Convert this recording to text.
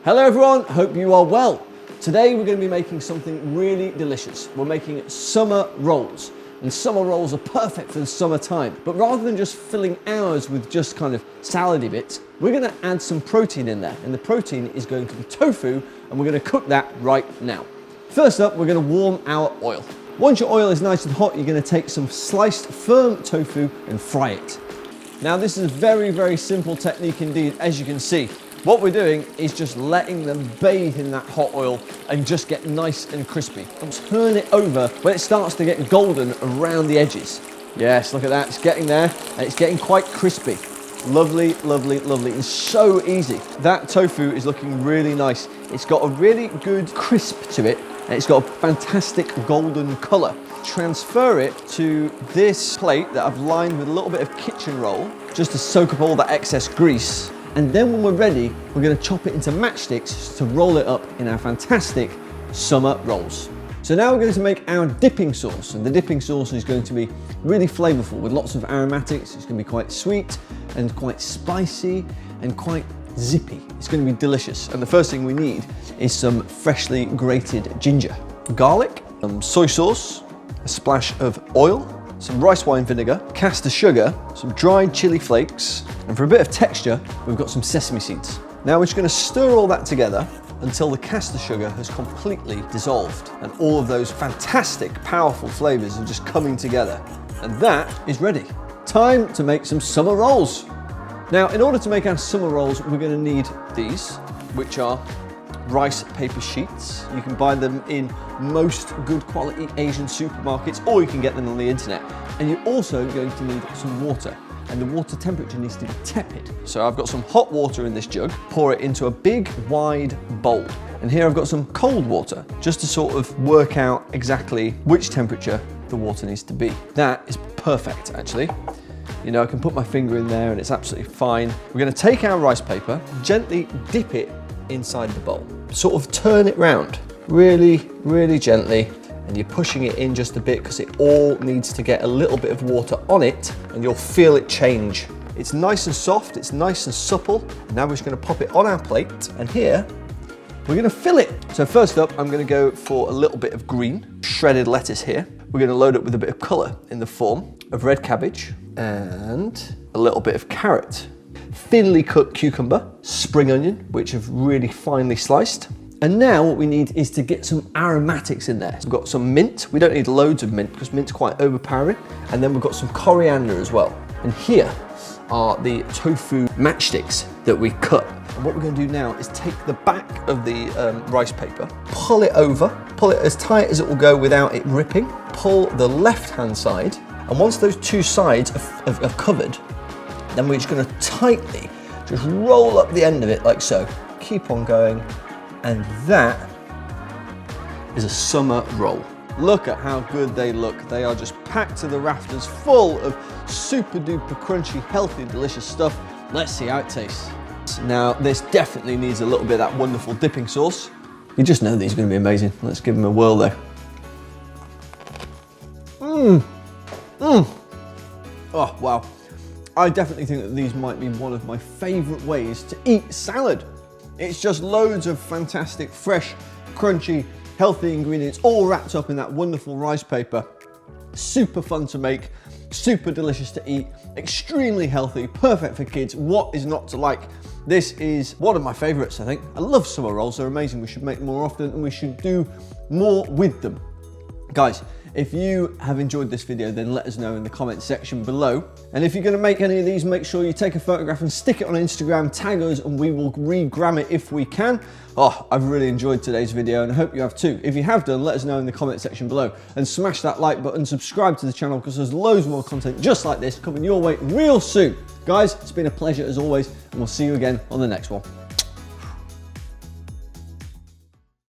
Hello everyone, hope you are well. Today we're going to be making something really delicious. We're making summer rolls. And summer rolls are perfect for the summertime. But rather than just filling ours with just kind of salady bits, we're going to add some protein in there. And the protein is going to be tofu, and we're going to cook that right now. First up, we're going to warm our oil. Once your oil is nice and hot, you're going to take some sliced firm tofu and fry it. Now this is a very, very simple technique indeed, as you can see. What we're doing is just letting them bathe in that hot oil and just get nice and crispy. And turn it over when it starts to get golden around the edges. Yes, look at that, it's getting there and it's getting quite crispy. Lovely, lovely, lovely. It's so easy. That tofu is looking really nice. It's got a really good crisp to it and it's got a fantastic golden color. Transfer it to this plate that I've lined with a little bit of kitchen roll just to soak up all that excess grease. And then when we're ready, we're going to chop it into matchsticks to roll it up in our fantastic summer rolls. So now we're going to make our dipping sauce, and the dipping sauce is going to be really flavorful with lots of aromatics. It's going to be quite sweet and quite spicy and quite zippy. It's going to be delicious. And the first thing we need is some freshly grated ginger, garlic, soy sauce, a splash of oil, some rice wine vinegar, caster sugar, some dried chili flakes, and for a bit of texture, we've got some sesame seeds. Now we're just going to stir all that together until the caster sugar has completely dissolved and all of those fantastic, powerful flavors are just coming together. And that is ready. Time to make some summer rolls. Now, in order to make our summer rolls, we're going to need these, which are rice paper sheets. You can buy them in most good quality Asian supermarkets, or you can get them on the internet. And you're also going to need some water, and the water temperature needs to be tepid. So I've got some hot water in this jug, pour it into a big wide bowl. And here I've got some cold water, just to sort of work out exactly which temperature the water needs to be. That is perfect, actually. You know, I can put my finger in there and it's absolutely fine. We're going to take our rice paper, gently dip it inside the bowl. Sort of turn it round, really, really gently, and you're pushing it in just a bit because it all needs to get a little bit of water on it and you'll feel it change. It's nice and soft, it's nice and supple. Now we're just going to pop it on our plate, and here we're going to fill it. So first up, I'm going to go for a little bit of green, shredded lettuce here. We're going to load it with a bit of colour in the form of red cabbage and a little bit of carrot. Thinly cut cucumber, spring onion, which have really finely sliced. And now what we need is to get some aromatics in there. So we've got some mint. We don't need loads of mint because mint's quite overpowering. And then we've got some coriander as well. And here are the tofu matchsticks that we cut. And what we're going to do now is take the back of the rice paper, pull it over, pull it as tight as it will go without it ripping, pull the left-hand side, and once those two sides are covered, then we're just going to tightly just roll up the end of it like so. Keep on going, and that is a summer roll. Look at how good they look. They are just packed to the rafters, full of super duper crunchy, healthy, delicious stuff. Let's see how it tastes. Now, this definitely needs a little bit of that wonderful dipping sauce. You just know these are going to be amazing. Let's give them a whirl though. Oh, wow. I definitely think that these might be one of my favourite ways to eat salad. It's just loads of fantastic, fresh, crunchy, healthy ingredients all wrapped up in that wonderful rice paper. Super fun to make, super delicious to eat, extremely healthy, perfect for kids. What is not to like? This is one of my favourites, I think. I love summer rolls, they're amazing. We should make them more often and we should do more with them. Guys, if you have enjoyed this video, then let us know in the comments section below. And if you're going to make any of these, make sure you take a photograph and stick it on Instagram, tag us, and we will re-gram it if we can. Oh, I've really enjoyed today's video and I hope you have too. If you have done, let us know in the comment section below, and smash that like button, subscribe to the channel because there's loads more content just like this coming your way real soon. Guys, it's been a pleasure as always, and we'll see you again on the next one.